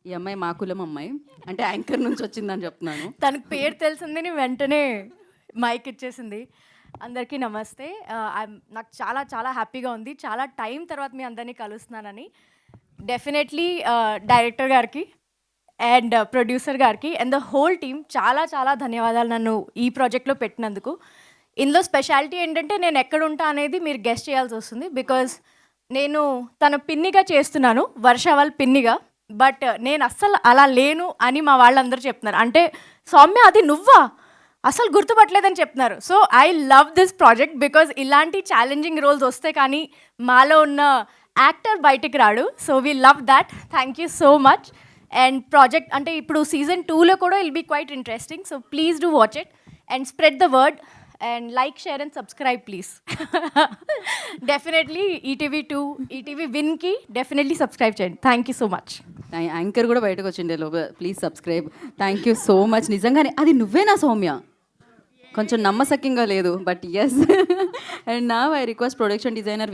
ఈ అమ్మాయి మా కులం అమ్మాయి, అంటే యాంకర్ నుంచి వచ్చిందని చెప్తున్నాను. తనకు పేరు తెలిసిందని వెంటనే మైక్ ఇచ్చేసింది. అందరికీ నమస్తే. నాకు చాలా చాలా హ్యాపీగా ఉంది. చాలా టైం తర్వాత మీ అందరినీ కలుస్తున్నానని. డెఫినెట్లీ డైరెక్టర్ గారికి అండ్ ప్రొడ్యూసర్ గారికి అండ్ ద హోల్ టీమ్ చాలా చాలా ధన్యవాదాలు నన్ను ఈ ప్రాజెక్ట్లో పెట్టినందుకు. ఇందులో స్పెషాలిటీ ఏంటంటే నేను ఎక్కడ ఉంటా అనేది మీరు గెస్ట్ చేయాల్సి వస్తుంది. బికాజ్ నేను తన పిన్నిగా చేస్తున్నాను, వర్ష వాళ్ళ పిన్నిగా. బట్ నేను అస్సలు అలా లేను అని మా వాళ్ళందరూ చెప్తున్నారు. అంటే సౌమ్య అది నువ్వా, అసలు గుర్తుపట్టలేదని చెప్తున్నారు. So I love this project because ఇలాంటి ఛాలెంజింగ్ రోల్స్ వస్తే కానీ మాలో ఉన్న యాక్టర్ బయటికి రాడు. So we love that. Thank you so much. And project అంటే ఇప్పుడు సీజన్ 2లో కూడా will be quite interesting. So please do watch it and spread the word and like, share and subscribe please. Definitely ETV two, ETV విన్కి definitely subscribe చేయండి. థ్యాంక్ you so మచ్. Anchor కూడా బయటకు వచ్చిండే లోపల, please subscribe. Thank you so much. నిజంగానే అది నువ్వేనా సౌమ్య? కొంచెం నమ్మసక్యంగా లేదు, బట్ ఎస్. అండ్ నా ఐ రిక్వెస్ట్ ప్రొడక్షన్ డిజైనర్